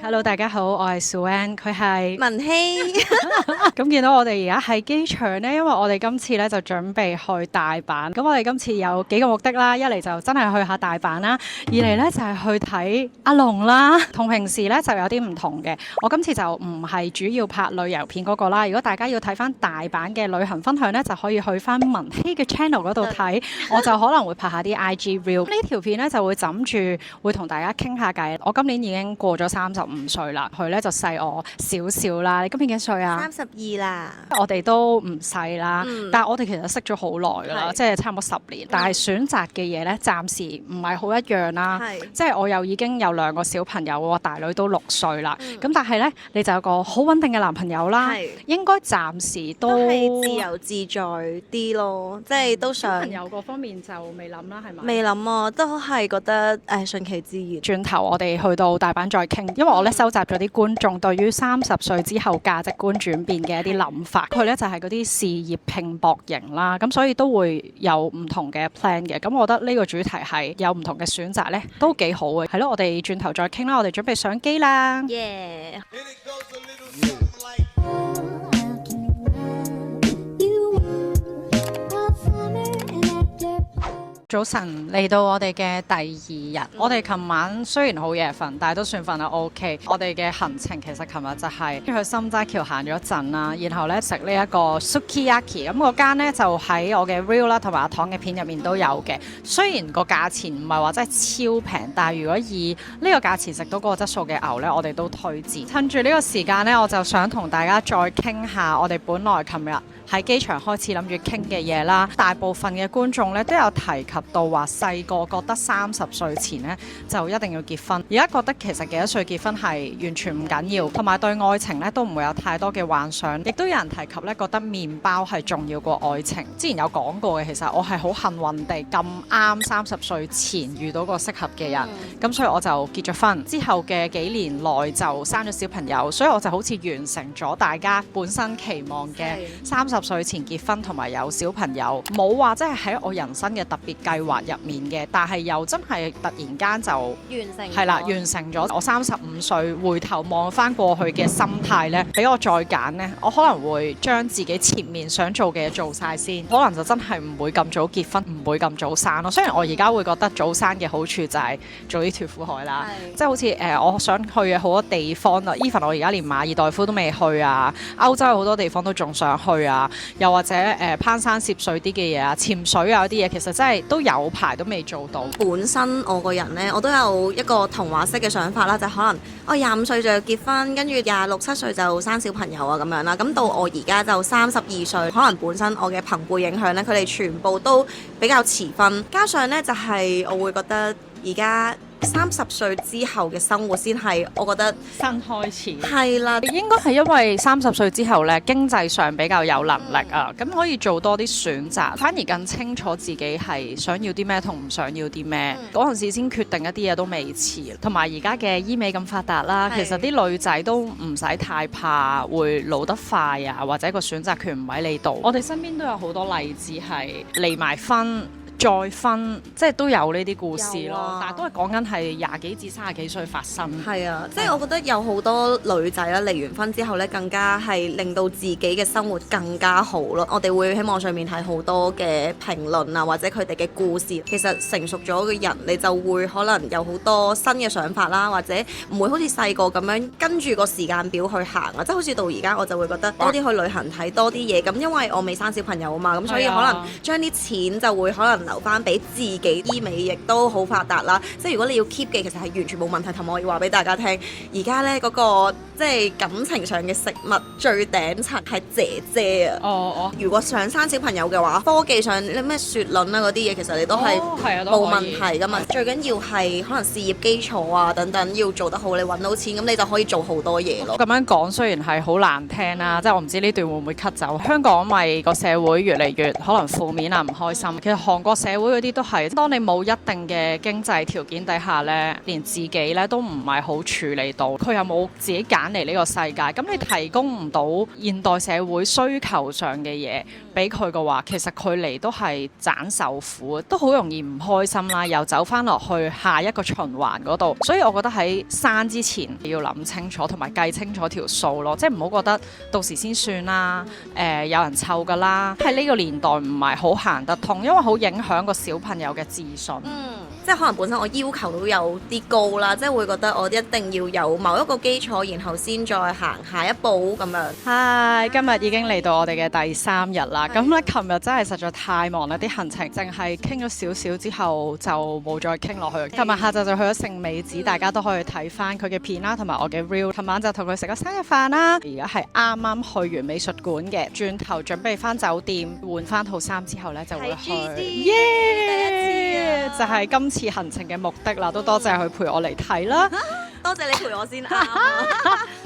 Hello， 大家好，我係 Suan， 佢係文希。咁見到我哋而家喺機場呢，因為我哋今次咧就準備去大阪。咁我哋今次有幾個目的啦，一嚟就真係去下大阪啦，二嚟咧就係去睇阿龍啦。同平時咧就有啲唔同嘅，我今次就唔係主要拍旅遊片嗰個啦。如果大家要睇翻大阪嘅旅行分享咧，就可以去翻文希嘅 channel 嗰度睇，我就可能會拍下啲 IG reel。呢條片咧就會枕住會同大家傾下偈。我今年已經過咗35歲啦，佢咧就細我少少啦。你今年幾歲啊32啦。我哋都唔細啦，但係我哋其實識咗好耐㗎啦，即係差唔多10年。但係選擇嘅嘢咧，暫時唔係好一樣啦。即係我又已經有2個小朋友，我大女都6歲啦。咁但係咧，你就有個好穩定嘅男朋友啦，應該暫時都係自由自在啲咯，即係都想。朋友嗰方面就未諗啦，係咪？未諗啊，都係覺得順其自然。轉頭我哋去到大阪再傾，因為我咧收集咗啲觀眾對於30歲之後價值觀轉變嘅一啲諗法。佢咧就係嗰啲事業拼搏型啦，咁所以都會有唔同嘅 plan 嘅。咁我覺得呢個主題係有唔同嘅選擇咧，都幾好嘅。係咯，我哋轉頭再傾啦，我哋準備上機啦。Yeah。早晨，嚟到我哋嘅第2日，我哋琴晚雖然好夜瞓，但係都算瞓得 OK。我哋嘅行程其實琴日就係去心齋橋行咗一陣啦，然後咧食呢一個 Sukiyaki， 咁嗰間咧就喺我嘅 reel 啦同埋阿糖嘅片入面都有嘅。雖然個價錢唔係話真係超平，但係如果以呢個價錢食到嗰個質素嘅牛咧，我哋都推薦。趁住呢個時間咧，我就想同大家再傾下我哋本來琴日喺機場開始諗住傾嘅嘢啦。大部分嘅觀眾咧都有提及到話細個覺得30歲前咧就一定要結婚，而家覺得其實幾多歲結婚係完全唔緊要，同埋對愛情咧都唔會有太多嘅幻想。亦都有人提及咧覺得麵包係重要過愛情。之前有講過嘅，其實我係好幸運地咁啱30歲前遇到個適合嘅人，咁所以我就結咗婚。之後嘅幾年內就生咗小朋友，所以我就好似完成咗大家本身期望嘅30歲前結婚同埋有小朋友。冇話真係喺我人生嘅特別計劃入面嘅，但係又真係突然間就完成咗。我35歲回頭望翻過去嘅心態呢，俾我再揀呢，我可能會將自己前面想做嘅嘢做晒先，可能就真係唔會咁早結婚，唔會咁早生咯。雖然我而家會覺得早生嘅好處就係早啲脫苦海啦，即係好似我想去嘅好多地方啦，even 我而家連馬爾代夫都未去啊，歐洲有好多地方都仲想去啊，又或者攀山涉水啲嘅嘢啊，潛水啊嗰啲嘢，其實真係都有排都未做到。本身我個人呢，我都有一個童話式嘅想法啦，就係可能我25歲就要結婚，跟住26、7歲就生小朋友啊咁樣啦。咁到我而家就32歲，可能本身我嘅朋輩影響呢，佢哋全部都比較遲婚，加上呢，就係我會覺得而家30歲之後嘅生活先係我覺得新開始。係啦，應該係因為30歲之後咧，經濟上比較有能力啊，咁可以做多啲選擇，反而更清楚自己係想要啲咩同唔想要啲咩。嗰陣時先決定一啲嘢都未遲。同埋而家嘅醫美咁發達啦，其實啲女仔都唔使太怕會老得快啊，或者個選擇權唔喺你度。我哋身邊都有好多例子係離埋婚再婚，即係都有呢啲故事咯。但係都係講緊係20幾至30幾歲發生。係啊，即係我覺得有好多女仔啦，離完婚之後咧，更加係令到自己嘅生活更加好咯。我哋會喺網上面睇好多嘅評論啊，或者佢哋嘅故事。其實成熟咗嘅人，你就會可能有好多新嘅想法啦，或者唔會好似細個咁樣跟住個時間表去行啊。即係好似到而家，我就會覺得多啲去旅行睇多啲嘢。咁因為我未生小朋友啊嘛，咁所以可能將啲錢就會可能留翻俾自己。醫美亦都好發達啦，即係如果你要 keep 嘅，其實係完全冇問題。同埋我要話俾大家聽，而家呢嗰個即係感情上嘅食物最頂層係姐姐啊！如果想生小朋友嘅話，科技上咩雪卵啊嗰啲嘢，其實你都係冇問題噶嘛。最緊要係可能事業基礎啊等等要做得好，你揾到錢，咁你就可以做好多嘢咯。咁樣講雖然係好難聽啦，即係我唔知呢段會唔會 cut 走。香港咪個社會越嚟越可能負面啊，唔開心。其實韓國社會嗰啲都係，當你冇一定嘅經濟條件底下呢，連自己呢都唔係好處理到。佢又冇自己揀揀嚟呢個世界，咁你提供唔到現代社會需求上嘅嘢俾佢嘅話，其實佢嚟都係盞受苦，都好容易唔開心啦，又走翻落去下一個循環嗰度。所以我覺得喺生之前要諗清楚，同埋計清楚條數咯，即係唔好覺得到時先算啦，有人湊㗎啦。喺呢個年代唔係好行得通，因為好影響個小朋友嘅自信。即係可能本身我要求都有啲高啦，即係會覺得我一定要有某一個基礎，然後先再行下一步咁樣。係，今日已經嚟到我哋嘅第3日啦。咁咧，琴日真係實在太忙啦，啲行程淨係傾咗少少之後就冇再傾落去。琴日下晝就去咗聖美子，大家都可以睇翻佢嘅片啦，同埋我嘅 reel。琴晚就同佢食咗生日飯啦。而家係啱啱去完美術館嘅，轉頭準備翻酒店換翻套衫之後呢，就會去。就係今次行程嘅目的啦，都多謝佢陪我嚟睇啦。多謝你陪我先啊！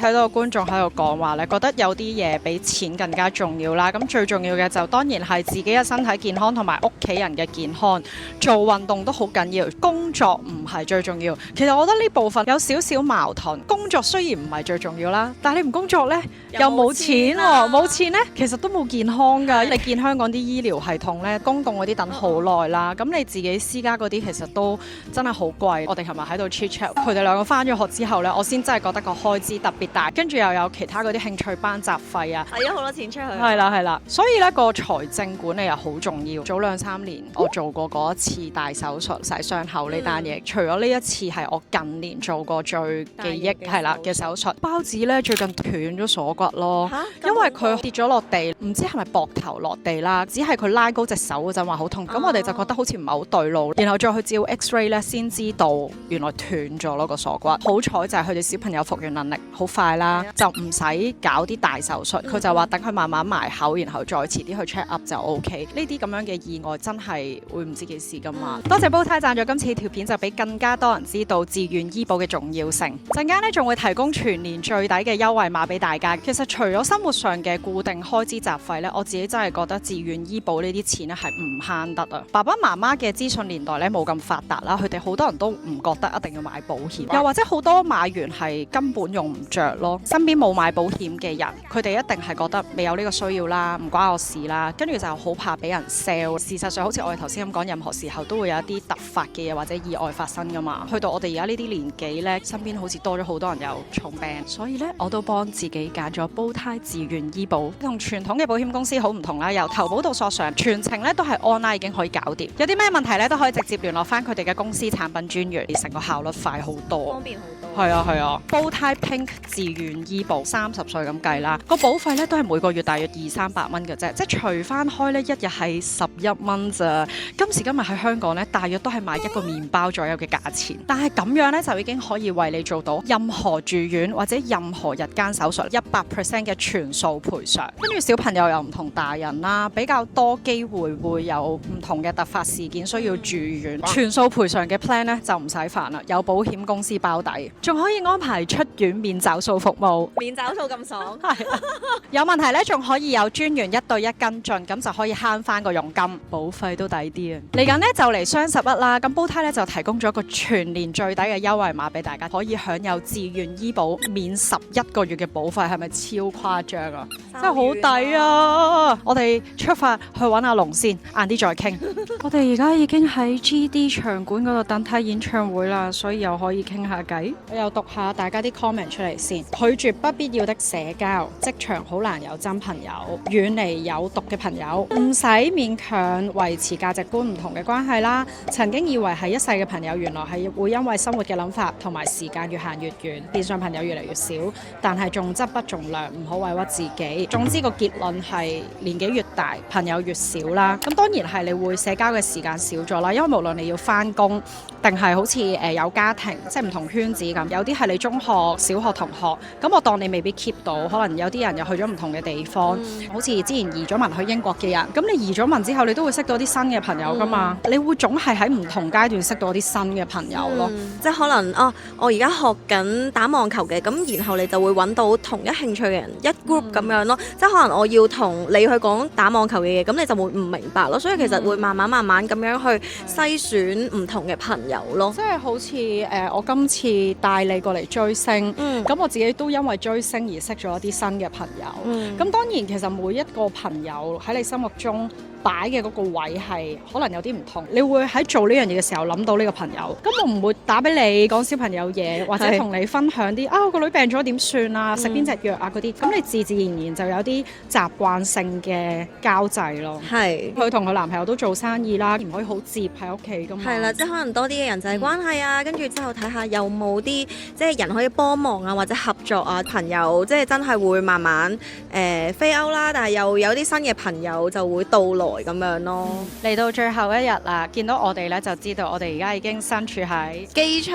睇到個觀眾喺度講話咧，覺得有啲嘢比錢更加重要啦。咁最重要嘅就當然係自己嘅身體健康同埋屋企人嘅健康。做運動都好緊要，工作唔係最重要。其實我覺得呢部分有少少矛盾。工作雖然唔係最重要啦，但係你唔工作呢，又冇錢喎，冇錢呢，其實都冇健康㗎。你見香港啲醫療系統呢，公共嗰啲等好耐啦。咁你自己私家嗰啲其實都真係好貴。我哋琴日喺度 chat chat，佢哋兩個翻咗學之後呢，我先真係覺得個開支特別大，跟住又有其他嗰啲興趣班雜費啊，使咗好多錢出去。係啦，所以呢個財政管理又好重要。早2-3年我做過嗰一次大手術洗傷口呢單嘢，除咗呢一次係我近年做過最記憶係啦嘅手術。包子呢最近斷咗鎖骨咯，因為佢跌咗落地，唔知係咪膊頭落地啦，只係佢拉高隻手嗰陣話好痛，咁我哋就覺得好似唔係好對路，然後再去照 X-ray 咧先知道原來斷咗咯個鎖骨。好彩就係佢哋小朋友復原能力好快啦，就唔使搞啲大手術。佢就話等佢慢慢埋口，然後再遲啲去 check up 就 OK。呢啲咁樣嘅意外真係會唔知幾時噶嘛。多謝煲呔贊助今次條片，就俾更加多人知道自願醫保嘅重要性。陣間呢仲會提供全年最抵嘅優惠碼俾大家。其實除咗生活上嘅固定開支雜費呢，我自己真係覺得自願醫保呢啲錢呢係唔慳得啊。爸爸媽媽嘅資訊年代呢冇咁發達啦，佢哋好多人都唔覺得一定要買保險，又或者好多買完係根本用唔着咯。身邊冇買保險嘅人，佢哋一定係覺得未有呢個需要啦，唔關我事啦，跟住就好怕俾人 sell。事實上好似我哋頭先咁講，任何時候都會有一啲突發嘅嘢或者意外發生噶嘛。去到我哋而家呢啲年紀呢，身邊好似多咗好多人有重病，所以呢，我都幫自己揀咗煲呔自願醫保，同傳統嘅保險公司好唔同啦。由投保到索償，全程呢都係 online 已經可以搞掂。有啲咩問題呢，都可以直接聯絡翻佢哋嘅公司產品專員，成個效率快好多，方便好多。係啊，煲呔 Pink 自願醫保30歲咁計啦，個保費咧都係每個月大約200-300蚊嘅啫，即係除翻開咧一日係11蚊咋。今時今日喺香港咧，大約都係買一個麵包左右嘅價錢，但係咁樣咧就已經可以為你做到任何住院或者任何日間手術100% 嘅全數賠償。跟住小朋友又唔同大人啦，比較多機會會有唔同嘅突發事件需要住院，全數賠償嘅 plan 咧就唔使煩啦，有保險公司包底。仲可以安排出院免找數服務，免找數咁爽，係有問題咧，仲可以有專員1對1跟進，咁就可以慳翻個佣金，保費都抵啲啊！嚟緊呢就嚟雙11啦，咁煲呔咧就提供咗一個全年最抵嘅優惠碼俾大家，可以享有自願醫保免11個月嘅保費，係咪超誇張啊？真係好抵啊！我哋出發去揾阿龍先，晏啲再傾。我哋而家已經喺 GD 場館嗰度等睇演唱會啦，所以又可以傾下偈。我又讀下大家啲 comment 出嚟先。拒絕不必要的社交，職場好難有真朋友，遠離有毒嘅朋友，唔使勉強維持價值觀唔同嘅關係啦。曾經以為係一世嘅朋友，原來係會因為生活嘅諗法同埋時間越行越遠，變相朋友越嚟越少。但係重質不重量，唔好委屈自己。總之個結論係年紀越大，朋友越少啦。咁當然係你會社交嘅時間少咗啦，因為無論你要返工定係好似有家庭，即係唔同圈子咁，有啲係你中學、小學同學，咁我當你未必 keep 到，可能有啲人又去咗唔同嘅地方，好似之前移咗民去英國嘅人，咁你移咗民之後，你都會識到啲新嘅朋友噶嘛，你會總係喺唔同階段識到啲新嘅朋友咯。即係可能我而家學緊打網球嘅，咁然後你就會揾到同一興趣嘅人一 group 咁樣咯。即係可能我要同你去講打網球嘅嘢，咁你就會唔明白咯。所以其實會慢慢咁樣去篩選唔同嘅朋友咯。即係好似我今次帶帶你過嚟追星。嗯咁我自己都因為追星而識咗一啲新嘅朋友。嗯咁當然其實每一個朋友喺你心目中擺嘅嗰個位係可能有啲唔同，你會喺做呢樣嘢嘅時候諗到呢個朋友。咁我唔會打俾你講小朋友嘢，或者係同你分享啲個女病咗點算啊，食邊隻藥啊嗰啲。咁你自自然然就有啲習慣性嘅交際咯。係。佢同佢男朋友都做生意啦，唔可以好接喺屋企噶嘛。係啦，即係可能多啲嘅人際關係啊，跟住之後睇下有冇啲即係人可以幫忙啊，或者合作啊，朋友即係真係會慢慢飛歐啦，但係又有啲新嘅朋友就會到來咁樣咯。嚟到最後一日啦，見到我哋咧就知道我哋而家已經身處喺機場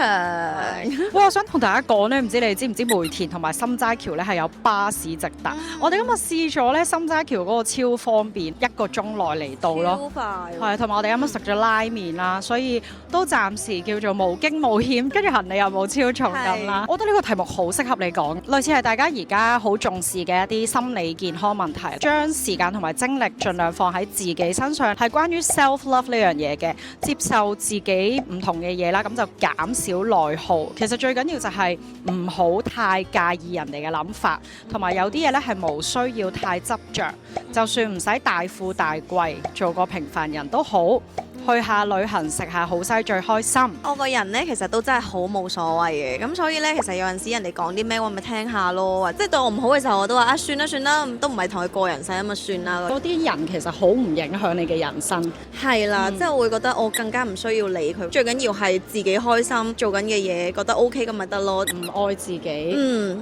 哇！我想同大家講咧，唔知你知唔知梅田同埋心齋橋咧係有巴士直達？我哋今日試咗咧心齋橋嗰個超方便，1個鐘內嚟到咯。超快喎。係，同埋我哋啱啱食咗拉麵啦，所以都暫時叫做無驚無險，跟住行李又冇超重咁啦。我覺得呢個題目好適合你講，類似係大家而家好重視嘅一啲心理健康問題，將時間同埋精力盡量放喺自己身上，係關於 self love 呢樣嘢嘅，接受自己唔同嘅嘢啦，咁就減少內耗。其實最緊要就係唔好太介意人哋嘅諗法，同埋有啲嘢咧係冇需要太執着，就算唔使大富大貴，做個平凡人都好。去下旅行食下好西最開心。我個人呢，其實都真係好冇所謂嘅，咁所以呢，其實有陣時人哋講啲咩我咪聽下咯，即係對我唔好嘅時候我都話算啦算啦，都唔係同佢過人世咁啊算啦。嗰啲人其實好唔影響你嘅人生。係啦，即係我會覺得我更加唔需要理佢，最緊要係自己開心做緊嘅嘢，覺得 OK 咁咪得咯。唔愛自己，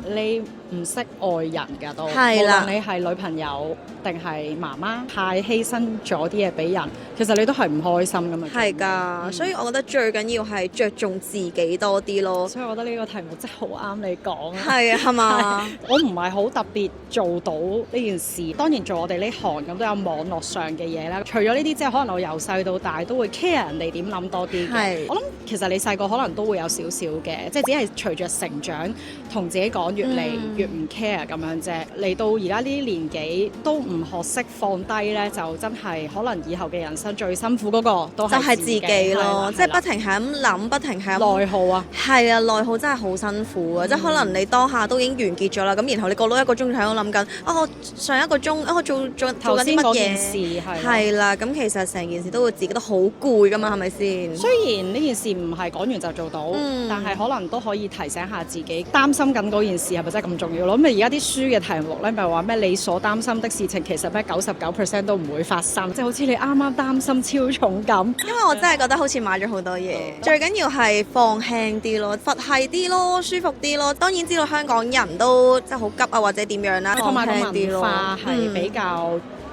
你唔識愛人㗎都。係啦，無論你係女朋友定係媽媽，太犧牲咗啲嘢俾人，其實你都係唔開心。係㗎，所以我覺得最緊要係着重自己多啲咯。所以我覺得呢個題目真係好啱你講。係啊，係嘛？我唔係好特別做到呢件事。當然做我哋呢行咁都有網絡上嘅嘢啦。除咗呢啲之後，可能我由細到大都會 care 人哋點諗多啲嘅。我諗其實你細個可能都會有少少嘅，即係只係隨着成長同自己講越嚟越唔 care 咁樣啫。嚟到而家呢啲年紀都唔學識放低呢，就真係可能以後嘅人生最辛苦嗰個。就係自己咯，即係不停係咁諗，不停係咁內耗啊。係啊，內耗真係好辛苦啊！即係可能你當下都已經完結咗啦，咁然後你過多1個鐘喺度諗緊，我上1個鐘我做緊啲乜嘢？係啦，咁其實成件事都會自己都好攰噶嘛，係咪先？雖然呢件事唔係講完就做到，但係可能都可以提醒下自己，擔心緊嗰件事係咪真係咁重要咯？咁而家啲書嘅題目咧，咪話咩你所擔心的事情，其實咩99% 都唔會發生，即係好似你啱啱擔心超重咁。因為我真係覺得好似買咗好多嘢，最緊要係放輕啲咯，佛系啲咯，舒服啲咯。當然知道香港人都即係好急啊，或者點樣啦，同埋個文化係比較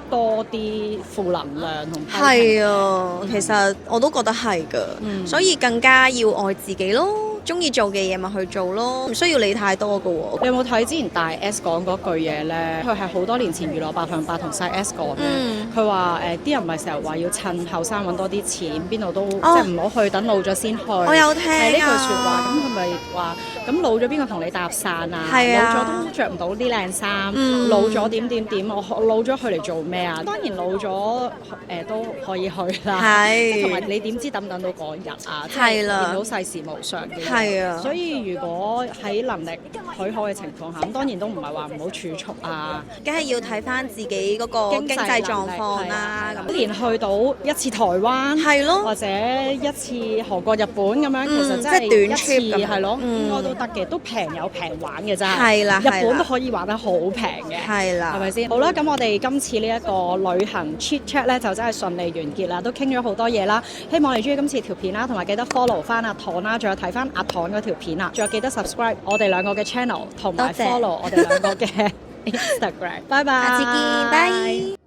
多啲負能量同係啊，其實我都覺得係㗎，所以更加要愛自己咯。中意做嘅嘢咪去做咯，唔需要理太多㗎喎。你有冇睇之前大 S 講嗰句嘢咧？佢係好多年前娛樂800同細 S 講嘅。佢話啲人咪成日話要趁後生揾多啲錢，邊度都即係唔好去，等老咗先去。我有聽呢句説話，咁佢咪話咁老咗邊個同你搭訕啊？老咗都着唔到啲靚衫，老咗點點點，我老咗去嚟做咩啊？當然老咗都可以去啦，同埋你點知等唔等到嗰日啊？即係見到世事無常嘅。係啊，所以如果喺能力許可嘅情況下，咁當然都唔係話唔好儲蓄啊，梗係要睇翻自己嗰個經濟狀況啦。咁一年去到一次台灣，係咯，或者一次韓國、日本咁樣，其實真係短 trip 係咯，應該都得嘅，都平有平玩嘅真係。係啦，日本都可以玩得好平嘅。係啦，係咪先？好啦，咁我哋今次呢一個旅行 chit chat 咧，就真係順利完結啦，都傾咗好多嘢啦。希望你中意今次條片啦，同埋記得 follow 翻阿唐啦，仲有睇翻阿唐嗰條片啊，仲有記得 subscribe 我哋兩個嘅 channel， 同埋 follow 我哋兩個嘅 Instagram。拜拜，下次見，拜。